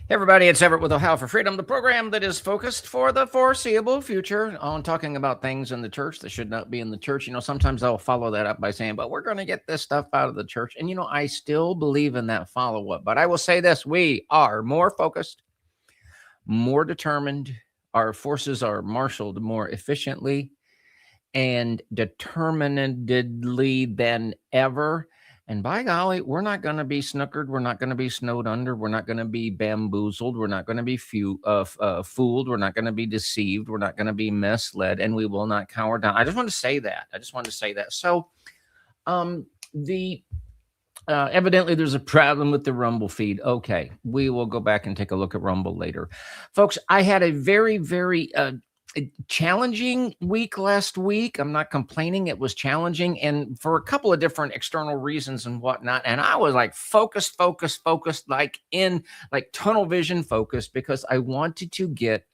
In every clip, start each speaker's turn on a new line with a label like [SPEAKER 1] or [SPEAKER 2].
[SPEAKER 1] Hey everybody, it's Everett with Ohio for Freedom, the program that is focused for the foreseeable future on talking about things in the church that should not be in the church. Sometimes I'll follow that up by saying, but we're going to get this stuff out of the church. And, I still believe in that follow-up. But I will say this, we are more focused, more determined. Our forces are marshaled more efficiently and determinedly than ever. And by golly, we're not going to be snookered. We're not going to be snowed under. We're not going to be bamboozled. We're not going to be fooled. We're not going to be deceived. We're not going to be misled. And we will not cower down. I just want to say that. So evidently there's a problem with the Rumble feed. Okay, we will go back and take a look at Rumble later. Folks, I had a very, very challenging week last week. I'm not complaining. It was challenging, and for a couple of different external reasons and whatnot. And I was like focused, like tunnel vision focused, because I wanted to get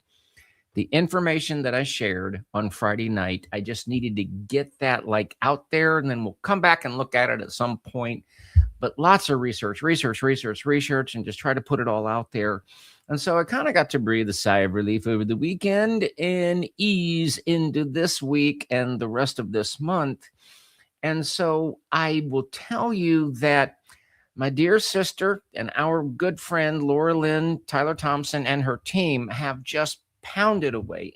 [SPEAKER 1] the information that I shared on Friday night. I just needed to get that out there, and then we'll come back and look at it at some point. But lots of research, and just try to put it all out there. And so I kind of got to breathe a sigh of relief over the weekend and ease into this week and the rest of this month. And so I will tell you that my dear sister and our good friend, Laura Lynn Tyler Thompson, and her team have just pounded away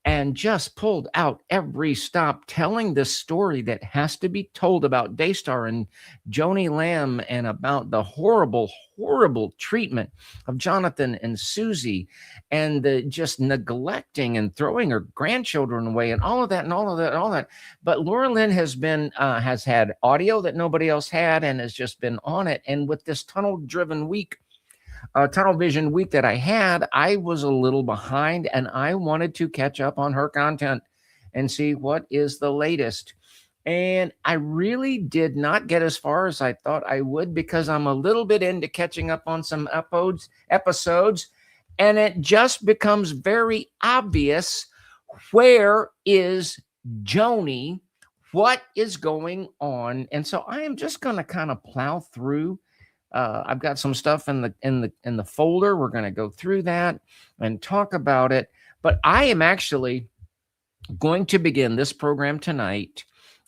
[SPEAKER 1] and just pulled out every stop, telling this story that has to be told about Daystar and Joni Lamb, and about the horrible, horrible treatment of Jonathan and Susie, and the just neglecting and throwing her grandchildren away, and all of that. But Laura Lynn has had audio that nobody else had, and has just been on it. And with this tunnel vision week that I had, I was a little behind, and I wanted to catch up on her content and see what is the latest. And I really did not get as far as I thought I would, because I'm a little bit into catching up on some episodes, and it just becomes very obvious. Where is Joanie? What is going on? And so I am just going to kind of plow through. I've got some stuff in the folder. We're going to go through that and talk about it. But I am actually going to begin this program tonight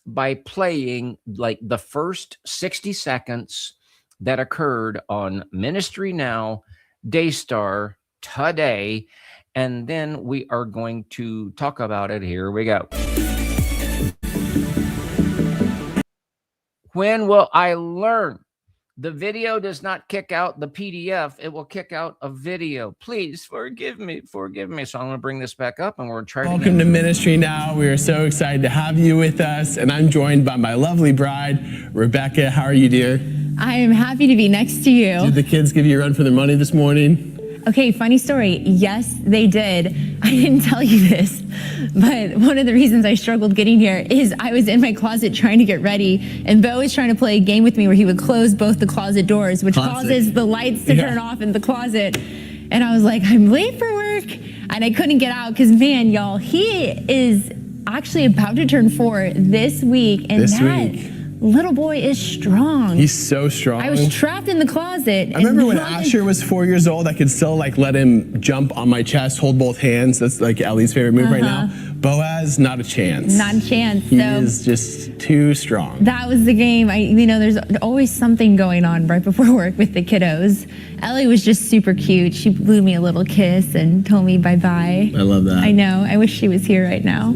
[SPEAKER 1] by playing the first 60 seconds that occurred on Ministry Now, Daystar today, and then we are going to talk about it. Here we go. When will I learn? The video does not kick out the PDF. It will kick out a video. Please forgive me. So I'm going to bring this back up, and we're trying.
[SPEAKER 2] Welcome to Ministry Now. We are so excited to have you with us, and I'm joined by my lovely bride, Rebecca. How are you, dear?
[SPEAKER 3] I am happy to be next to you.
[SPEAKER 2] Did the kids give you a run for their money this morning?
[SPEAKER 3] Okay, funny story. Yes, they did. I didn't tell you this, but one of the reasons I struggled getting here is I was in my closet trying to get ready, and Bo was trying to play a game with me where he would close both the closet doors, which causes the lights to turn off in the closet. And I was like, I'm late for work, and I couldn't get out because, man, y'all, he is actually about to turn 4 this week, and little boy is strong.
[SPEAKER 2] He's so strong.
[SPEAKER 3] I was trapped in the closet.
[SPEAKER 2] I remember when Asher was 4 years old, I could still let him jump on my chest, hold both hands. That's Ellie's favorite move right now. Boaz, not a chance.
[SPEAKER 3] Not a chance.
[SPEAKER 2] He is just too strong.
[SPEAKER 3] That was the game. There's always something going on right before work with the kiddos. Ellie was just super cute. She blew me a little kiss and told me bye-bye.
[SPEAKER 2] I love that.
[SPEAKER 3] I know. I wish she was here right now.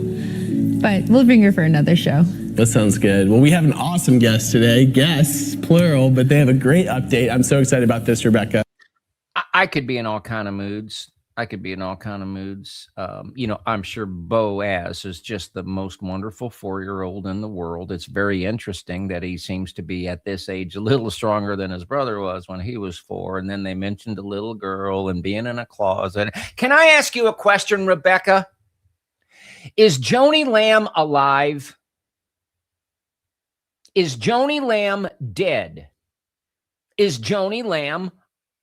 [SPEAKER 3] But we'll bring her for another show.
[SPEAKER 2] That sounds good. Well, we have an awesome guest today. Guests, plural, but they have a great update. I'm so excited about this, Rebecca.
[SPEAKER 1] I could be in all kind of moods. I'm sure Boaz is just the most wonderful 4-year-old in the world. It's very interesting that he seems to be at this age a little stronger than his brother was when he was 4. And then they mentioned a little girl and being in a closet. Can I ask you a question, Rebecca? Is Joni Lamb alive? Is Joni Lamb dead? Is Joni Lamb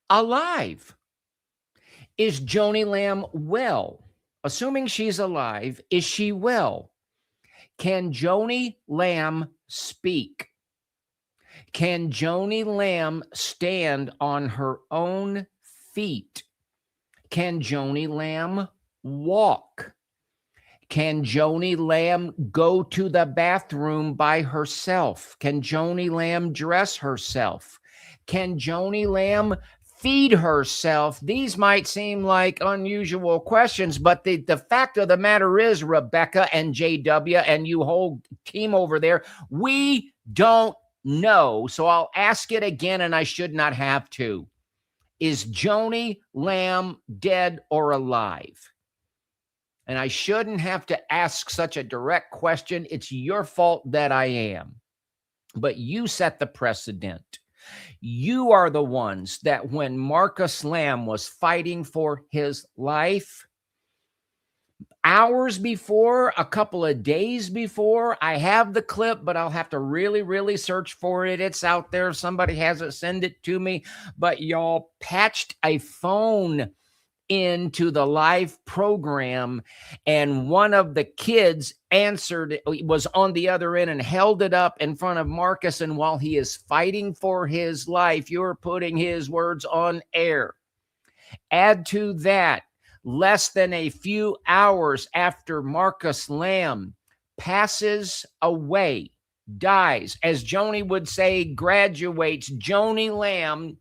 [SPEAKER 1] alive? Is Joni Lamb well? Assuming she's alive, is she well? Can Joni Lamb speak? Can Joni Lamb stand on her own feet? Can Joni Lamb walk? Can Joni Lamb go to the bathroom by herself? Can Joni Lamb dress herself? Can Joni Lamb feed herself? These might seem like unusual questions, but the fact of the matter is, Rebecca and JW and you whole team over there, we don't know. So I'll ask it again, and I should not have to. Is Joni Lamb dead or alive? And I shouldn't have to ask such a direct question. It's your fault that I am. But you set the precedent. You are the ones that when Marcus Lamb was fighting for his life, hours before, a couple of days before, I have the clip, but I'll have to really, really search for it. It's out there. If somebody has it, send it to me. But y'all patched a phone into the live program, and one of the kids answered, was on the other end and held it up in front of Marcus. And while he is fighting for his life, you're putting his words on air. Add to that, less than a few hours after Marcus Lamb passes away, dies, as Joni would say, graduates, Joni Lamb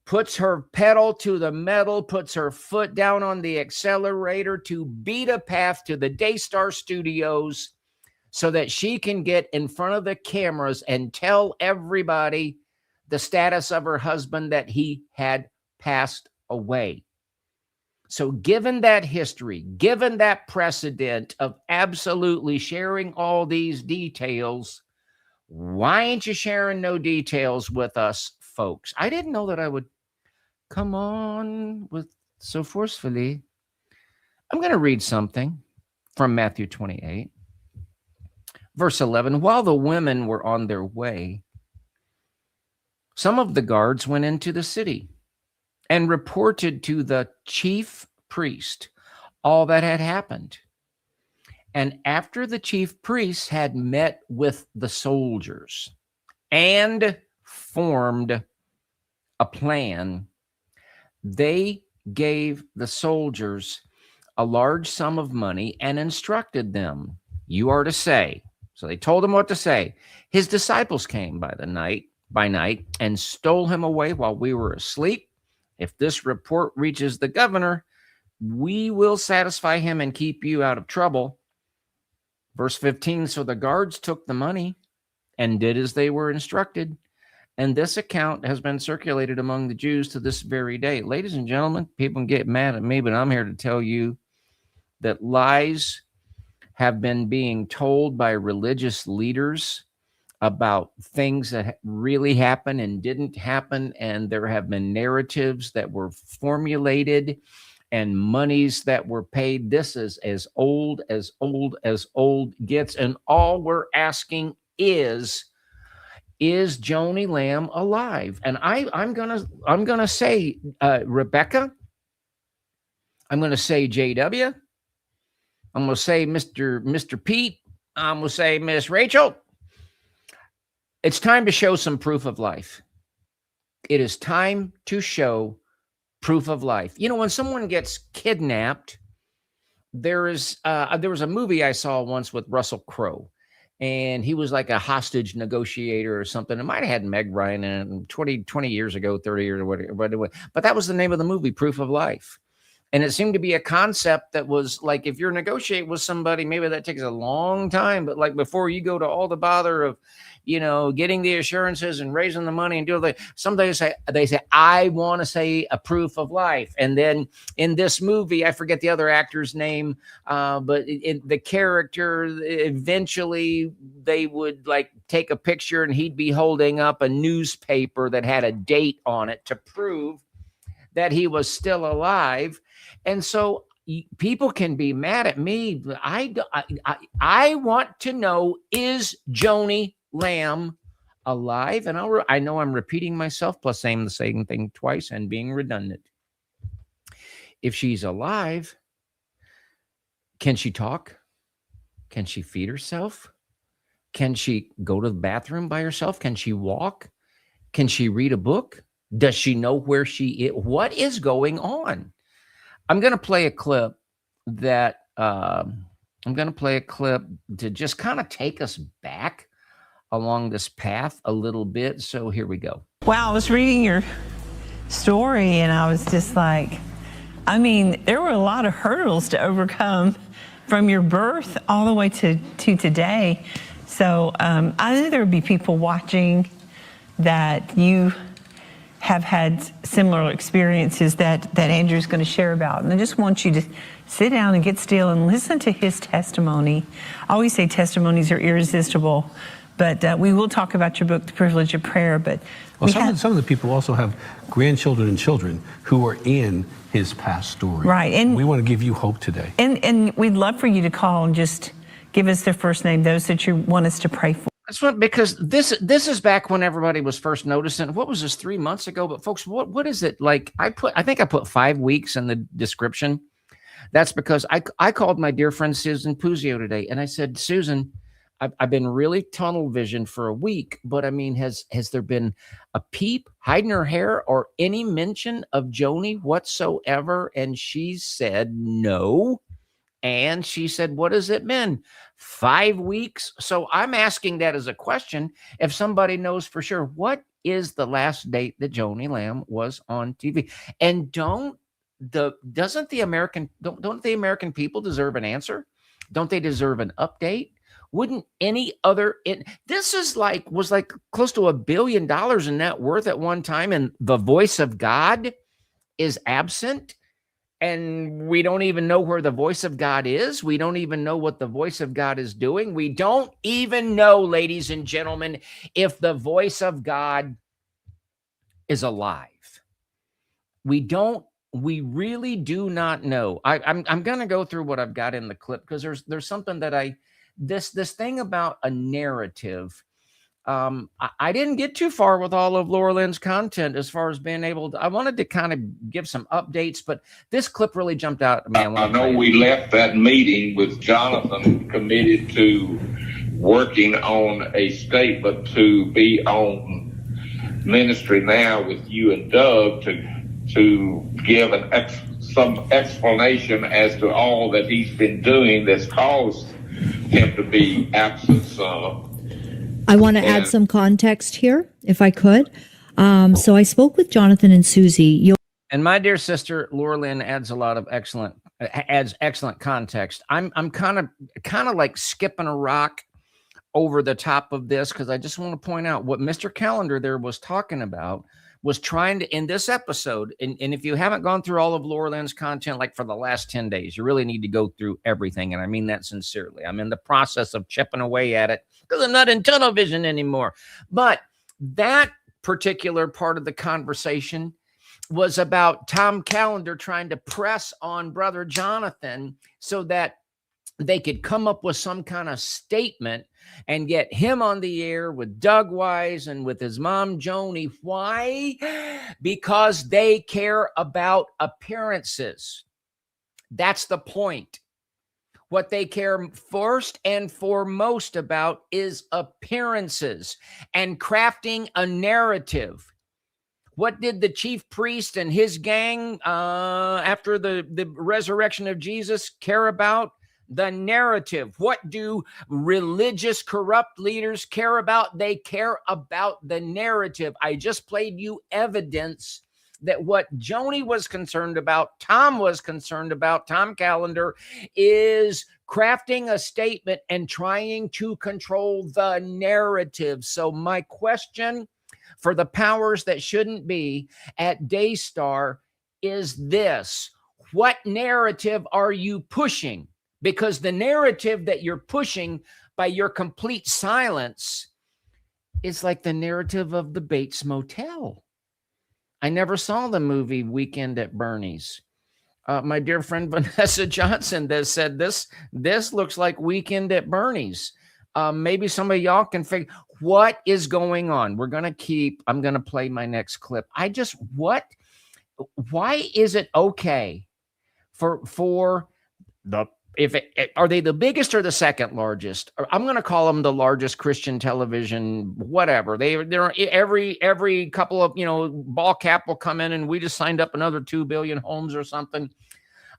[SPEAKER 1] puts her pedal to the metal, puts her foot down on the accelerator to beat a path to the Daystar studios so that she can get in front of the cameras and tell everybody the status of her husband, that he had passed away. So given that history, given that precedent of absolutely sharing all these details, why ain't you sharing no details with us, folks? I didn't know that I would come on with so forcefully. I'm going to read something from Matthew 28, verse 11. While the women were on their way, some of the guards went into the city and reported to the chief priest all that had happened. And after the chief priests had met with the soldiers and formed a plan, they gave the soldiers a large sum of money and instructed them, you are to say. So they told him what to say. His disciples came by night and stole him away while we were asleep. If this report reaches the governor, we will satisfy him and keep you out of trouble. Verse 15, so the guards took the money and did as they were instructed. And this account has been circulated among the Jews to this very day. Ladies and gentlemen, people can get mad at me, but I'm here to tell you that lies have been being told by religious leaders about things that really happened and didn't happen. And there have been narratives that were formulated and monies that were paid. This is as old as old gets. And all we're asking is Joni Lamb alive? And I'm gonna say Rebecca. I'm gonna say JW. I'm gonna say Mr. Pete. I'm gonna say Miss Rachel. It's time to show some proof of life. It is time to show proof of life. You know, when someone gets kidnapped, there was a movie I saw once with Russell Crowe. And he was like a hostage negotiator or something. It might have had Meg Ryan in it 20 years ago, 30 years or whatever. But that was the name of the movie, Proof of Life. And it seemed to be a concept that was like, if you're negotiating with somebody, maybe that takes a long time. But like before you go to all the bother of, you know, getting the assurances and raising the money and doing the, somebody they say, I want to say a proof of life. And then in this movie, I forget the other actor's name, but the character, eventually they would like take a picture and he'd be holding up a newspaper that had a date on it to prove that he was still alive. And so people can be mad at me. I want to know, is Joni Lamb alive? And I know I'm repeating myself, plus saying the same thing twice and being redundant. If she's alive, can she talk? Can she feed herself? Can she go to the bathroom by herself? Can she walk? Can she read a book? Does she know where she is? What is going on? I'm going to play a clip that to just kind of take us back along this path a little bit. So here we go.
[SPEAKER 4] Wow, I was reading your story and I was just like, I mean, there were a lot of hurdles to overcome from your birth all the way to today. So I knew there would be people watching that you have had similar experiences that Andrew's going to share about. And I just want you to sit down and get still and listen to his testimony. I always say testimonies are irresistible, but we will talk about your book, The Privilege of Prayer. But
[SPEAKER 5] well, some of the people also have grandchildren and children who are in his past story.
[SPEAKER 4] Right. And
[SPEAKER 5] we want to give you hope today.
[SPEAKER 4] And we'd love for you to call and just give us their first name, those that you want us to pray for.
[SPEAKER 1] That's what, because this is back when everybody was first noticing. What was this, 3 months ago? But folks, what is it like? I think I put 5 weeks in the description. That's because I called my dear friend Susan Puzio today, and I said, Susan, I've been really tunnel vision for a week, but I mean, has there been a peep hiding her hair or any mention of Joni whatsoever? And she said no. And she said, what has it been? 5 weeks? So I'm asking that as a question. If somebody knows for sure, what is the last date that Joni Lamb was on TV? And don't the American people deserve an answer? Don't they deserve an update? Wouldn't any other, this was like close to $1 billion in net worth at one time, and the voice of God is absent. And we don't even know where the voice of God is. We don't even know what the voice of God is doing. We don't even know, ladies and gentlemen, if the voice of God is alive. We really do not know. I'm going to go through what I've got in the clip, because there's something that this thing about a narrative. I didn't get too far with all of Laura Lynn's content as far as being able to, I wanted to kind of give some updates, but this clip really jumped out at me.
[SPEAKER 6] I know we left that meeting with Jonathan committed to working on a statement to be on ministry now with you and Doug to give some explanation as to all that he's been doing that's caused him to be absent some.
[SPEAKER 7] I want to add some context here, if I could. So I spoke with Jonathan and Susie.
[SPEAKER 1] And my dear sister, Laura Lynn, adds excellent context. I'm kind of like skipping a rock over the top of this, because I just want to point out what Mr. Calendar there was talking about, was trying to, in this episode, and if you haven't gone through all of Laura Lynn's content, like for the last 10 days, you really need to go through everything. And I mean that sincerely. I'm in the process of chipping away at it, because I'm not in tunnel vision anymore. But that particular part of the conversation was about Tom Callender trying to press on Brother Jonathan so that they could come up with some kind of statement and get him on the air with Doug Wise and with his mom, Joanie. Why? Because they care about appearances. That's the point. What they care first and foremost about is appearances and crafting a narrative. What did the chief priest and his gang after the resurrection of Jesus care about? The narrative. What do religious corrupt leaders care about? They care about the narrative. I just played you evidence that what Joni was concerned about, Tom was concerned about, Tom Callender, is crafting a statement and trying to control the narrative. So my question for the powers that shouldn't be at Daystar is this: what narrative are you pushing? Because the narrative that you're pushing by your complete silence is like the narrative of the Bates Motel. I never saw the movie Weekend at Bernie's. My dear friend Vanessa Johnson said this looks like Weekend at Bernie's. Maybe some of y'all can figure what is going on. I'm going to play my next clip. Why is it okay for the are they the biggest or the second largest? I'm going to call them the largest Christian television, whatever. They're every couple of, ball cap will come in and we just signed up another 2 billion homes or something.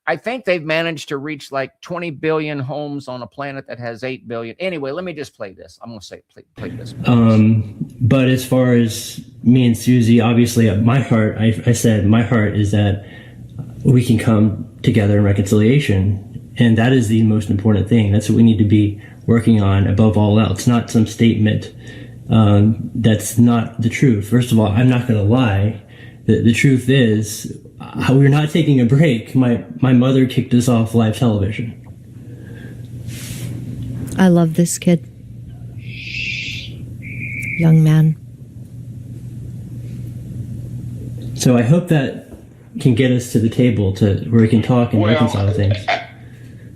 [SPEAKER 1] I think they've managed to reach like 20 billion homes on a planet that has 8 billion. Anyway, let me just play this. I'm going to say play this.
[SPEAKER 8] But as far as me and Susie, obviously my heart, I said my heart is that we can come together in reconciliation. And that is the most important thing. That's what we need to be working on above all else, not some statement that's not the truth. First of all, I'm not going to lie. The truth is, we're not taking a break. My mother kicked us off live television.
[SPEAKER 7] I love this kid. Young man.
[SPEAKER 8] So I hope that can get us to the table where we can talk and reconcile things.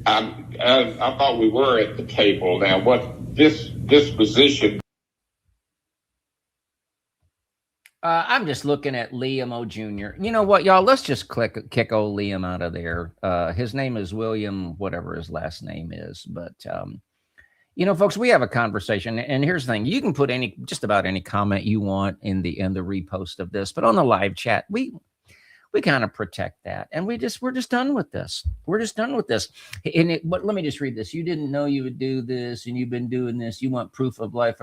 [SPEAKER 6] I thought we were at the table. Now, what this position?
[SPEAKER 1] I'm just looking at Liam O. Jr. You know what, y'all? Let's just kick old Liam out of there. His name is William, whatever his last name is. But folks, we have a conversation, and here's the thing: you can put just about any comment you want in the repost of this, but on the live chat, we kind of protect that, and we're just done with this. We're just done with this. But let me just read this. You didn't know you would do this, and you've been doing this. You want proof of life?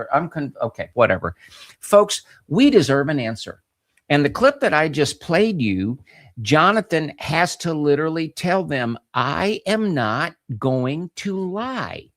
[SPEAKER 1] Okay, whatever, folks. We deserve an answer. And the clip that I just played you, Jonathan has to literally tell them, "I am not going to lie."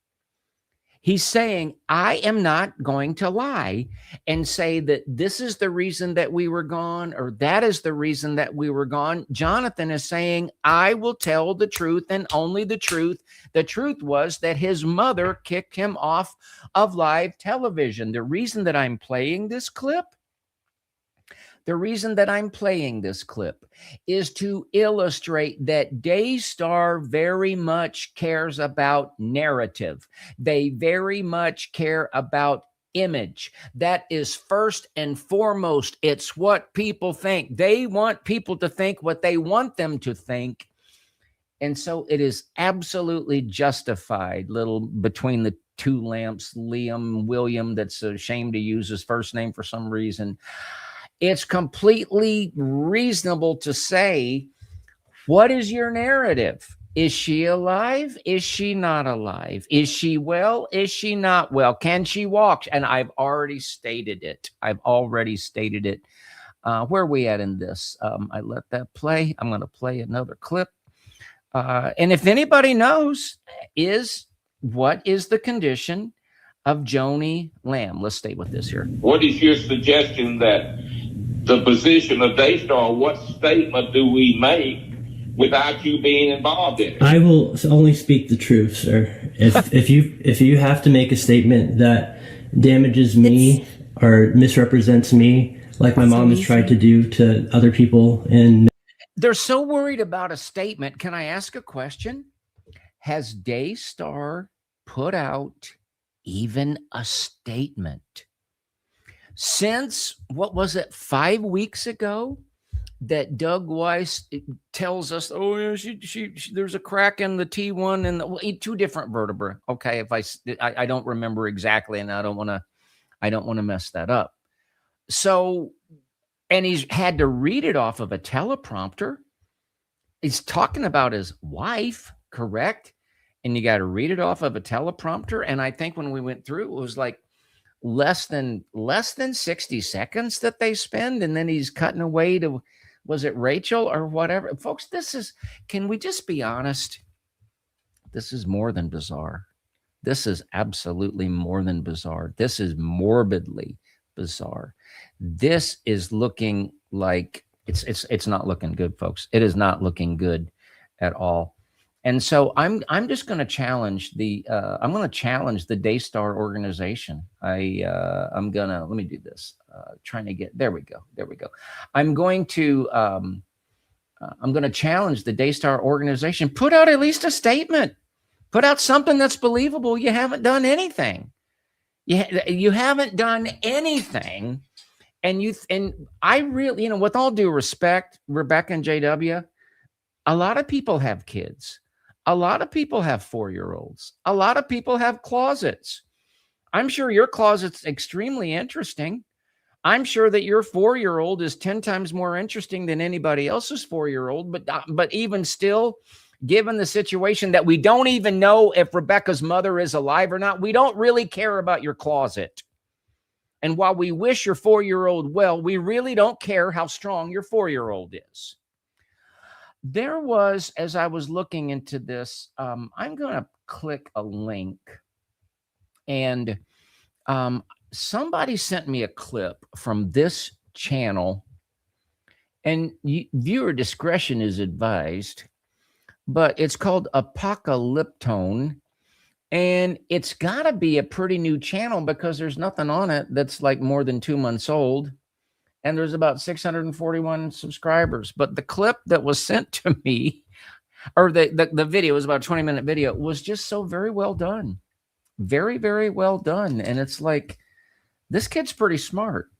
[SPEAKER 1] He's saying, I am not going to lie and say that this is the reason that we were gone or that is the reason that we were gone. Jonathan is saying, I will tell the truth and only the truth. The truth was that his mother kicked him off of live television. The reason that I'm playing this clip is to illustrate that Daystar very much cares about narrative. They very much care about image. That is first and foremost. It's what people think. They want people to think what they want them to think. And so it is absolutely justified, little between the two lamps, William, that's ashamed to use his first name for some reason. It's completely reasonable to say, what is your narrative? Is she alive? Is she not alive? Is she well? Is she not well? Can she walk? And I've already stated it. Where are we at in this? I let that play. I'm going to play another clip. And if anybody knows, what is the condition of Joni Lamb? Let's stay with this here.
[SPEAKER 6] What is your suggestion that the position of Daystar, what statement do we make without you being involved in it?
[SPEAKER 8] I will only speak the truth, sir. If you have to make a statement that damages me or misrepresents me, like my mom has tried to do to other people, and
[SPEAKER 1] they're so worried about a statement. Can I ask a question? Has Daystar put out even a statement? Since, 5 weeks ago that Doug Weiss tells us, oh, yeah, she there's a crack in the T1 and the two different vertebrae. Okay, if I don't remember exactly, and I don't want to mess that up. So, and he's had to read it off of a teleprompter. He's talking about his wife, correct? And you got to read it off of a teleprompter. And I think when we went through, it was like less than 60 seconds that they spend, and then he's cutting away to, was it Rachel or whatever? Folks, can we just be honest? This is more than bizarre. This is absolutely more than bizarre. This is morbidly bizarre. This is looking like it's not looking good, folks. It is not looking good at all. And so I'm just going to challenge the Daystar organization. I'm gonna, let me do this. There we go. I'm going to challenge the Daystar organization. Put out at least a statement. Put out something that's believable. You haven't done anything. You haven't done anything. And I really, with all due respect, Rebecca and JW, a lot of people have kids. A lot of people have 4-year-olds. A lot of people have closets. I'm sure your closet's extremely interesting. I'm sure that your 4-year-old is 10 times more interesting than anybody else's 4-year-old. But even still, given the situation that we don't even know if Rebecca's mother is alive or not, we don't really care about your closet. And while we wish your 4-year-old well, we really don't care how strong your 4-year-old is. There was, as I was looking into this, I'm going to click a link, and somebody sent me a clip from this channel, and viewer discretion is advised, but it's called Apocalyptone, and it's got to be a pretty new channel because there's nothing on it that's like more than 2 months old. And there's about 641 subscribers. But the clip that was sent to me, or the video, was about a 20-minute video, was just so very well done. Very, very well done. And it's like, this kid's pretty smart.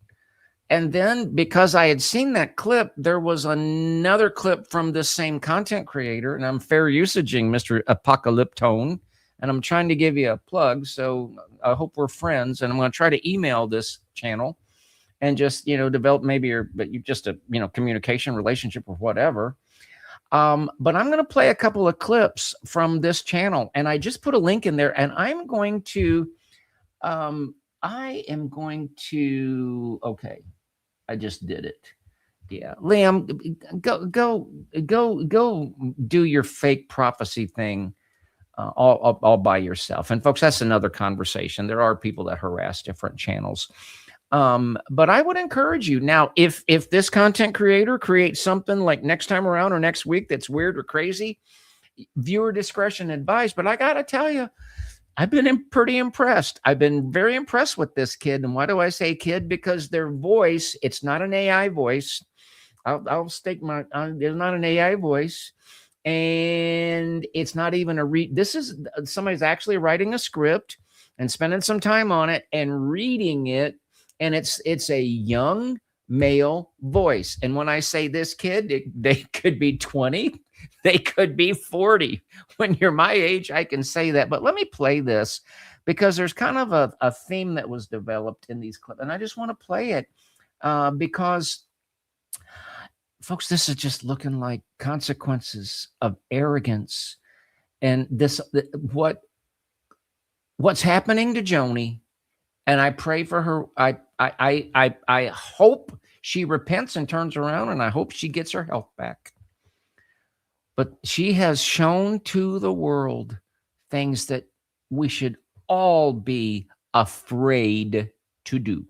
[SPEAKER 1] And then because I had seen that clip, there was another clip from this same content creator, and I'm fair usaging Mr. Apocalyptone, and I'm trying to give you a plug. So I hope we're friends, and I'm going to try to email this channel and just, develop maybe just a, communication relationship or whatever. But I'm going to play a couple of clips from this channel, and I just put a link in there, and I'm going to, okay, I just did it. Yeah. Liam, go do your fake prophecy thing all by yourself. And folks, that's another conversation. There are people that harass different channels. But I would encourage you now, if this content creator creates something like next time around or next week that's weird or crazy, viewer discretion advised. But I got to tell you, I've been pretty impressed. I've been very impressed with this kid. And why do I say kid? Because their voice, it's not an AI voice. I'll stake my, there's not an AI voice. And it's not even this is somebody's actually writing a script and spending some time on it and reading it. And it's a young male voice. And when I say this kid, they could be 20, they could be 40. When you're my age, I can say that. But let me play this because there's kind of a theme that was developed in these clips. And I just want to play it because, folks, this is just looking like consequences of arrogance. And what's happening to Joni. And I pray for her. I hope she repents and turns around, and I hope she gets her health back. But she has shown to the world things that we should all be afraid to do.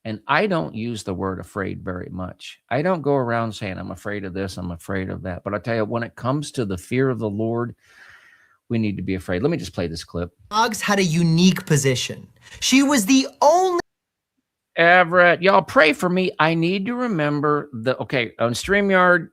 [SPEAKER 1] And I don't use the word afraid very much. I don't go around saying I'm afraid of this, I'm afraid of that. But I tell you, when it comes to the fear of the Lord, we need to be afraid. Let me just play this clip.
[SPEAKER 9] Boggs had a unique position. She was the only...
[SPEAKER 1] Everett, y'all pray for me. I need to remember on StreamYard,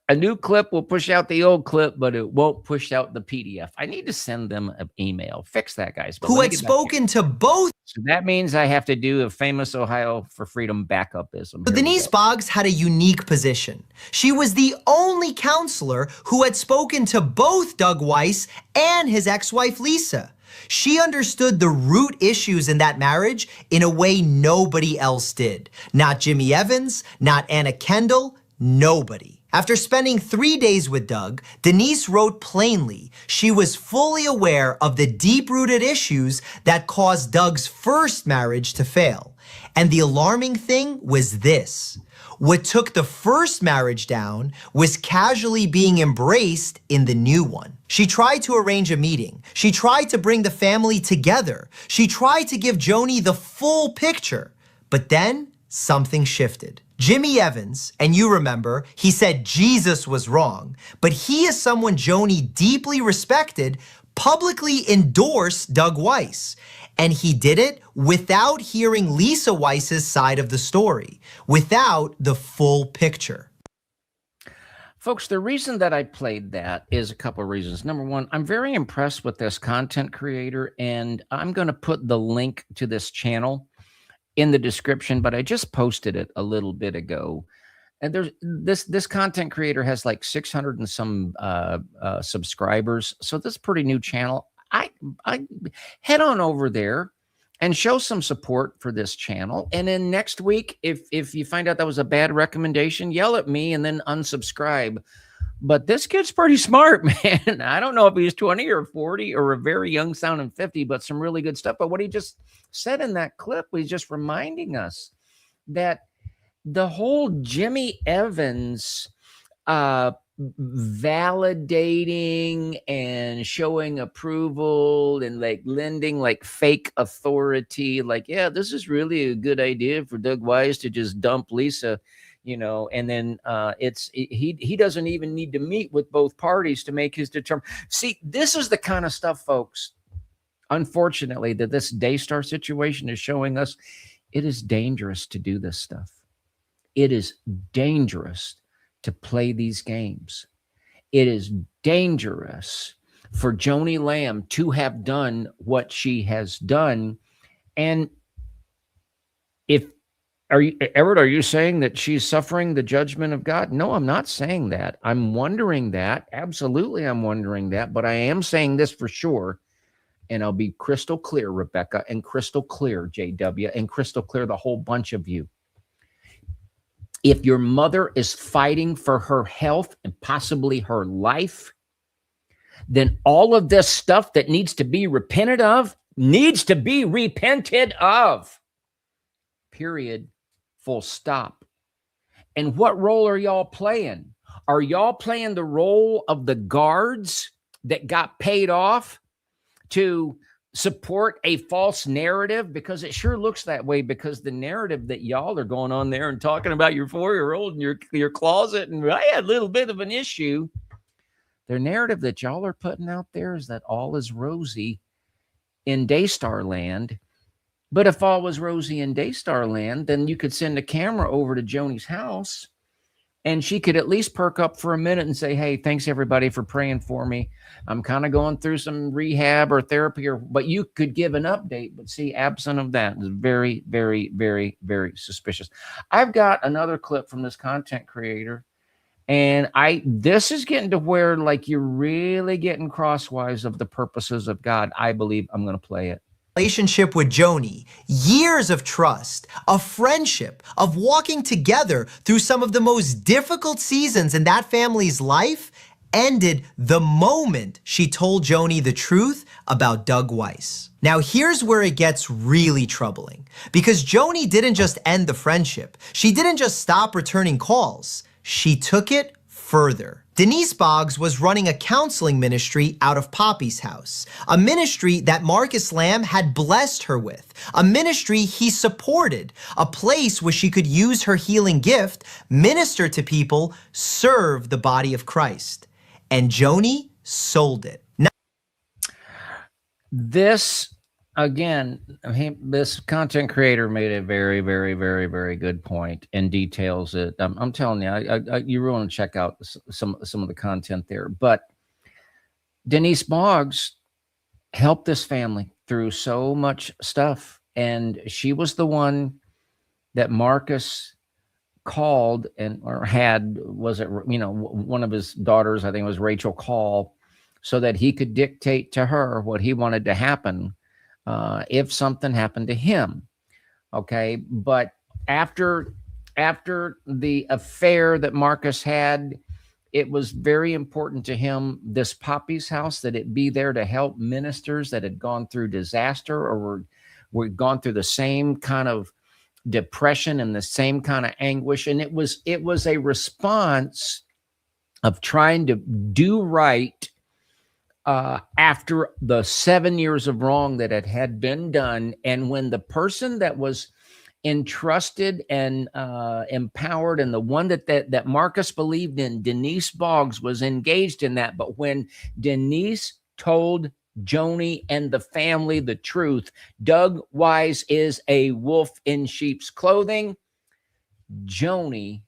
[SPEAKER 1] a new clip will push out the old clip, but it won't push out the PDF. I need to send them an email. Fix that, guys.
[SPEAKER 9] Who had spoken to both...
[SPEAKER 1] So that means I have to do a famous Ohio for Freedom backupism.
[SPEAKER 9] But Denise Boggs had a unique position. She was the only counselor who had spoken to both Doug Weiss and his ex-wife Lisa. She understood the root issues in that marriage in a way nobody else did. Not Jimmy Evans, not Anna Kendall, nobody. After spending 3 days with Doug, Denise wrote plainly she was fully aware of the deep-rooted issues that caused Doug's first marriage to fail. And the alarming thing was this. What took the first marriage down was casually being embraced in the new one. She tried to arrange a meeting. She tried to bring the family together. She tried to give Joni the full picture. But then something shifted. Jimmy Evans, and you remember, he said Jesus was wrong, but he, as someone Joni deeply respected, publicly endorsed Doug Weiss. And he did it without hearing Lisa Weiss's side of the story, without the full picture.
[SPEAKER 1] Folks, the reason that I played that is a couple of reasons. Number one, I'm very impressed with this content creator, and I'm going to put the link to this channel in the description, but I just posted it a little bit ago. and there's this content creator has like 600 and some subscribers, so this is a pretty new channel. I head on over there and show some support for this channel, and then next week, if you find out that was a bad recommendation, yell at me and then unsubscribe. But this kid's pretty smart, man. I don't know if he's 20 or 40 or a very young sounding 50, but some really good stuff. But what he just said in that clip was just reminding us that the whole Jimmy Evans validating and showing approval and like lending like fake authority, like, yeah, this is really a good idea for Doug Wise to just dump Lisa, and then he doesn't even need to meet with both parties to make his determination. See, this is the kind of stuff, folks, unfortunately, that this Daystar situation is showing us. It is dangerous to do this stuff. It is dangerous to play these games. It is dangerous for Joni Lamb to have done what she has done. And Everett, are you saying that she's suffering the judgment of God? No, I'm not saying that. I'm wondering that. Absolutely, I'm wondering that. But I am saying this for sure. And I'll be crystal clear, Rebecca, and crystal clear, JW, and crystal clear, the whole bunch of you. If your mother is fighting for her health and possibly her life, then all of this stuff that needs to be repented of needs to be repented of. Period. Full stop. And what role are y'all playing? Are y'all playing the role of the guards that got paid off to support a false narrative? Because it sure looks that way, because the narrative that y'all are going on there and talking about your 4-year-old in your closet, and I had a little bit of an issue. The narrative that y'all are putting out there is that all is rosy in Daystar land. But if all was rosy in Daystar land, then you could send a camera over to Joni's house and she could at least perk up for a minute and say, hey, thanks everybody for praying for me. I'm kind of going through some rehab or therapy, but you could give an update. But see, absent of that is very, very, very, very suspicious. I've got another clip from this content creator, and this is getting to where like you're really getting crosswise of the purposes of God. I believe I'm going to play it.
[SPEAKER 9] Relationship with Joni, years of trust, of friendship, of walking together through some of the most difficult seasons in that family's life, ended the moment she told Joni the truth about Doug Wise. Now here's where it gets really troubling, because Joni didn't just end the friendship. She didn't just stop returning calls. She took it further. Denise Boggs was running a counseling ministry out of Poppy's house, a ministry that Marcus Lamb had blessed her with, a ministry he supported, a place where she could use her healing gift, minister to people, serve the body of Christ. And Joni sold it. Now,
[SPEAKER 1] this, again, this content creator made a very, very, very, very good point and details it. I'm telling you, you really want to check out some of the content there. But Denise Boggs helped this family through so much stuff, and she was the one that Marcus called one of his daughters, I think it was Rachel, call so that he could dictate to her what he wanted to happen if something happened to him. Okay. But after the affair that Marcus had, it was very important to him, this Poppy's house, that it be there to help ministers that had gone through disaster or were gone through the same kind of depression and the same kind of anguish. And it was a response of trying to do right after the 7 years of wrong that had been done. And when the person that was entrusted and empowered, and the one that Marcus believed in, Denise Boggs, was engaged in that. But when Denise told Joni and the family the truth, Doug Wise is a wolf in sheep's clothing, Joni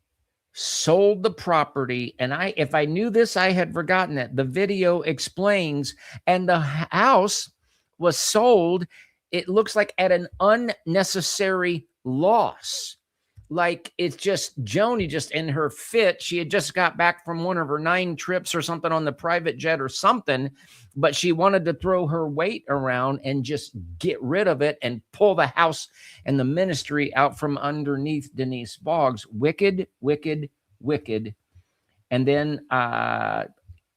[SPEAKER 1] sold the property. And if I knew this, I had forgotten it. The video explains, and the house was sold, it looks like, at an unnecessary loss. like it's just Joni just in her fit. She had just got back from one of her 9 trips or something on the private jet or something, but she wanted to throw her weight around and just get rid of it and pull the house and the ministry out from underneath Denise Boggs. Wicked, wicked, wicked. And then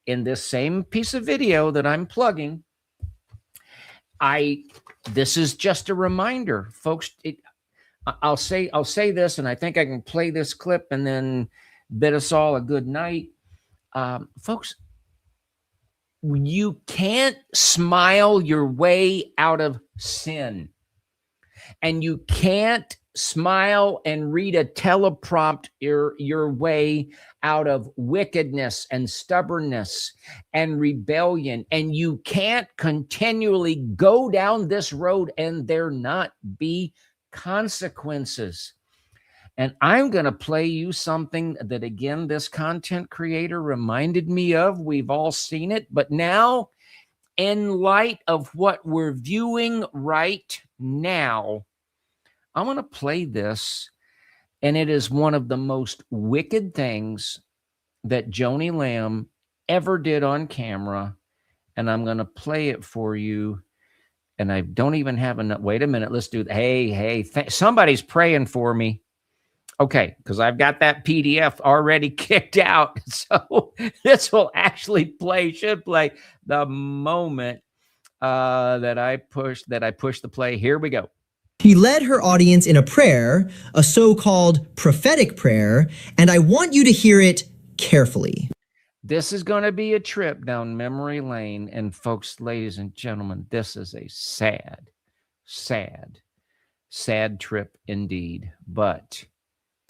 [SPEAKER 1] in this same piece of video that I'm plugging, this is just a reminder, folks. I'll say this, and I think I can play this clip and then bid us all a good night. Folks, you can't smile your way out of sin. And you can't smile and read a teleprompt your way out of wickedness and stubbornness and rebellion. And you can't continually go down this road and there not be consequences. And I'm going to play you something that, again, this content creator reminded me of. We've all seen it, but now, in light of what we're viewing right now, I'm going to play this, and it is one of the most wicked things that Joni Lamb ever did on camera, and I'm going to play it for you. And I don't even have enough. Wait a minute. Let's do that. Hey, somebody's praying for me. Okay, because I've got that PDF already kicked out. So this will actually should play the moment that I push the play. Here we go.
[SPEAKER 9] She led her audience in a prayer, a so-called prophetic prayer, and I want you to hear it carefully.
[SPEAKER 1] This is going to be a trip down memory lane. And folks, ladies and gentlemen, this is a sad, sad, sad trip indeed. But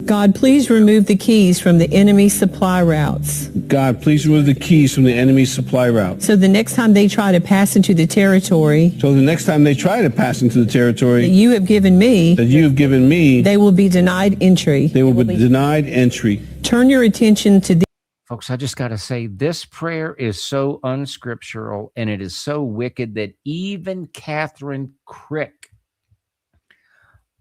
[SPEAKER 4] God, please remove the keys from the enemy's supply routes.
[SPEAKER 5] God, please remove the keys from the enemy's supply route.
[SPEAKER 4] So the next time they try to pass into the territory
[SPEAKER 5] So the next time they try to pass into the territory
[SPEAKER 4] that you have given me,
[SPEAKER 5] they
[SPEAKER 4] will be denied entry.
[SPEAKER 5] will be denied entry.
[SPEAKER 4] Turn your attention to the
[SPEAKER 1] folks, I just got to say, this prayer is so unscriptural and it is so wicked that even Catherine Crick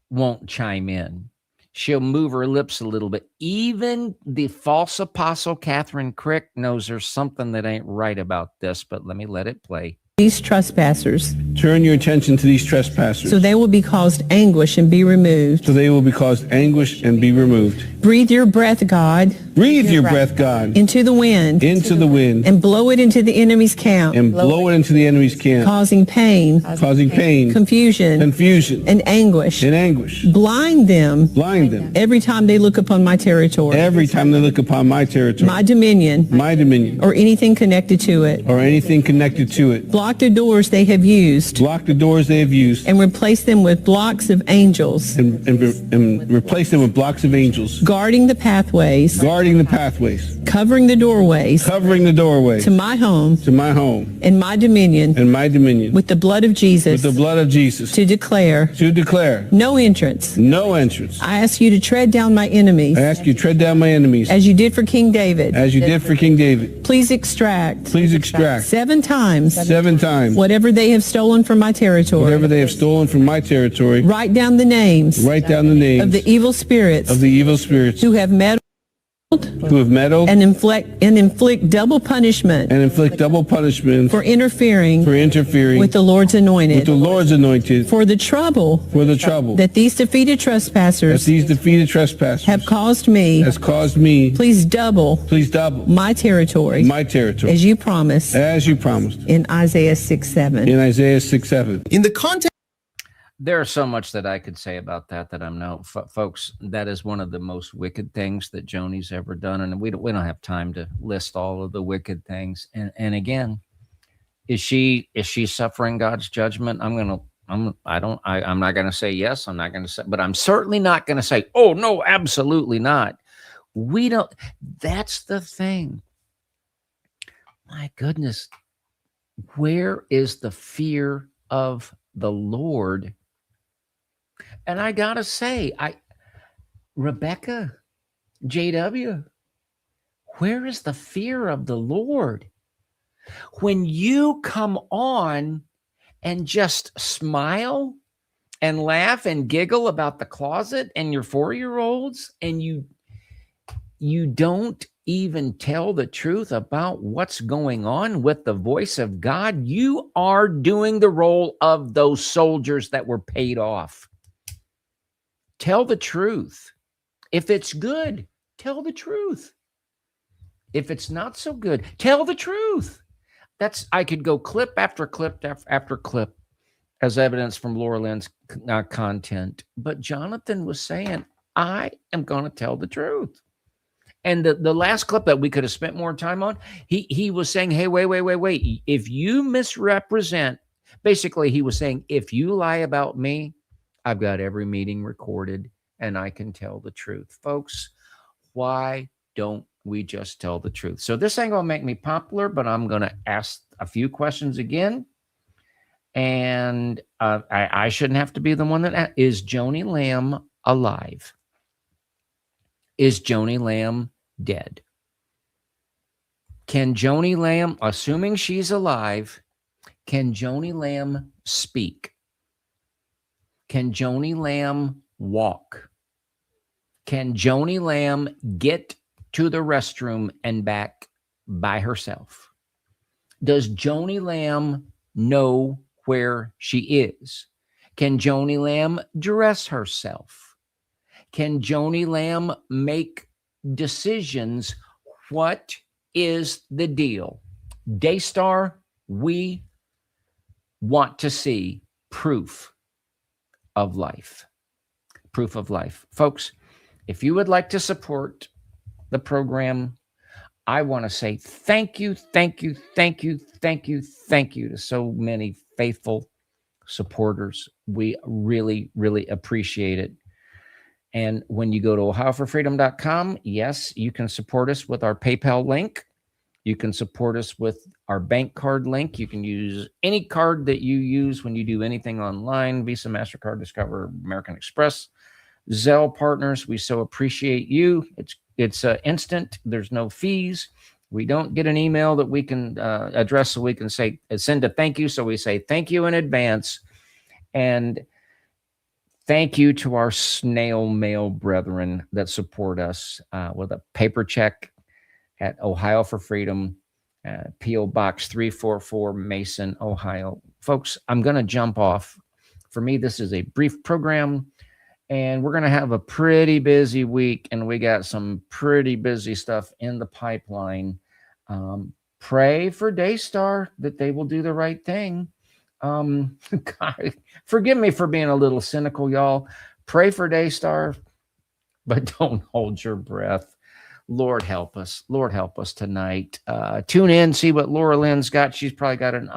[SPEAKER 1] won't chime in. She'll move her lips a little bit. Even the false apostle Catherine Crick knows there's something that ain't right about this, but let it play.
[SPEAKER 4] these trespassers.
[SPEAKER 5] Turn your attention to these trespassers.
[SPEAKER 4] So they will be caused anguish and be removed.
[SPEAKER 5] So they will be caused anguish and be removed.
[SPEAKER 4] Breathe your breath, God.
[SPEAKER 5] Breathe your breath, God.
[SPEAKER 4] Into the wind.
[SPEAKER 5] Into the wind.
[SPEAKER 4] And blow it into the enemy's camp.
[SPEAKER 5] And blow it into the enemy's camp.
[SPEAKER 4] Causing pain.
[SPEAKER 5] Causing pain.
[SPEAKER 4] Confusion.
[SPEAKER 5] Confusion.
[SPEAKER 4] And anguish.
[SPEAKER 5] And anguish.
[SPEAKER 4] Blind them.
[SPEAKER 5] Blind them.
[SPEAKER 4] Every time they look upon my territory.
[SPEAKER 5] Every time they look upon my territory.
[SPEAKER 4] My dominion.
[SPEAKER 5] My dominion.
[SPEAKER 4] Or anything connected to it.
[SPEAKER 5] Or anything connected to it.
[SPEAKER 4] Block the doors they have used.
[SPEAKER 5] Block the doors they have used.
[SPEAKER 4] And replace them with blocks of angels.
[SPEAKER 5] And replace them with blocks of angels.
[SPEAKER 4] Guarding the pathways.
[SPEAKER 5] Guarding the pathways.
[SPEAKER 4] Covering the doorways.
[SPEAKER 5] Covering the doorways.
[SPEAKER 4] To my home.
[SPEAKER 5] To my home.
[SPEAKER 4] And my dominion.
[SPEAKER 5] And my dominion.
[SPEAKER 4] With the blood of Jesus.
[SPEAKER 5] With the blood of Jesus.
[SPEAKER 4] To declare.
[SPEAKER 5] To declare.
[SPEAKER 4] No entrance.
[SPEAKER 5] No entrance.
[SPEAKER 4] I ask you to tread down my enemies.
[SPEAKER 5] I ask you to tread down my enemies.
[SPEAKER 4] As you did for King David.
[SPEAKER 5] As you did for King David.
[SPEAKER 4] Please extract.
[SPEAKER 5] Please extract.
[SPEAKER 4] 7 times.
[SPEAKER 5] 7 times.
[SPEAKER 4] Whatever they have stolen from my territory.
[SPEAKER 5] Whatever they have stolen from my territory.
[SPEAKER 4] Write down the names.
[SPEAKER 5] Write down the names.
[SPEAKER 4] Of the evil spirits.
[SPEAKER 5] Of the evil spirits.
[SPEAKER 4] Who have meddled. And inflict double punishment.
[SPEAKER 5] And inflict double punishment.
[SPEAKER 4] For interfering. With the Lord's anointed.
[SPEAKER 5] With the Lord's anointed.
[SPEAKER 4] For the trouble. That these defeated trespassers. Have caused me. Please double. My territory. As you promised. In Isaiah 6:7.
[SPEAKER 9] In the context.
[SPEAKER 1] There's so much that I could say about that I'm now, folks, that is one of the most wicked things that Joni's ever done. And we don't have time to list all of the wicked things. And again, is she suffering God's judgment? I'm not going to say yes. I'm not going to say, but I'm certainly not going to say, oh no, absolutely not. That's the thing. My goodness. Where is the fear of the Lord? And I gotta say, Rebecca, JW, where is the fear of the Lord? When you come on and just smile and laugh and giggle about the closet and your 4-year-olds, and you don't even tell the truth about what's going on with the voice of God, you are doing the role of those soldiers that were paid off. Tell the truth. If it's good, tell the truth. If it's not so good, tell the truth. I could go clip after clip after clip as evidence from Laura Lynn's content. But Jonathan was saying, I am going to tell the truth. And the last clip that we could have spent more time on, he was saying, hey, wait. If you misrepresent, basically he was saying, if you lie about me, I've got every meeting recorded and I can tell the truth. Folks, why don't we just tell the truth? So this ain't going to make me popular, but I'm going to ask a few questions again. And I shouldn't have to be the one that is Joni Lamb alive? Is Joni Lamb dead? Can Joni Lamb, assuming she's alive, can Joni Lamb speak? Can Joni Lamb walk? Can Joni Lamb get to the restroom and back by herself? Does Joni Lamb know where she is? Can Joni Lamb dress herself? Can Joni Lamb make decisions? What is the deal? Daystar, we want to see proof of life. Proof of life. Folks, if you would like to support the program, I want to say thank you to so many faithful supporters. We really, really appreciate it. And when you go to ohioforfreedom.com, yes, you can support us with our PayPal link. You can support us with our bank card link. You can use any card that you use when you do anything online, Visa, MasterCard, Discover, American Express, Zelle partners. We so appreciate you. It's instant. There's no fees. We don't get an email that we can address so we can say, send a thank you. So we say thank you in advance. And thank you to our snail mail brethren that support us with a paper check at Ohio for Freedom, P.O. Box 344, Mason, Ohio. Folks, I'm going to jump off. For me, this is a brief program, and we're going to have a pretty busy week, and we got some pretty busy stuff in the pipeline. Pray for Daystar that they will do the right thing. God, forgive me for being a little cynical, y'all. Pray for Daystar, but don't hold your breath. Lord help us. Lord help us tonight. Tune in, see what Laura Lynn's got. She's probably got an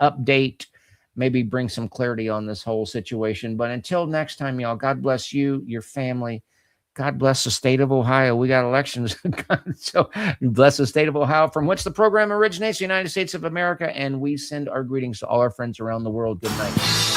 [SPEAKER 1] update, maybe bring some clarity on this whole situation. But until next time, y'all, God bless you, your family. God bless the state of Ohio. We got elections. So bless the state of Ohio, from which the program originates, the United States of America. And we send our greetings to all our friends around the world. Good night.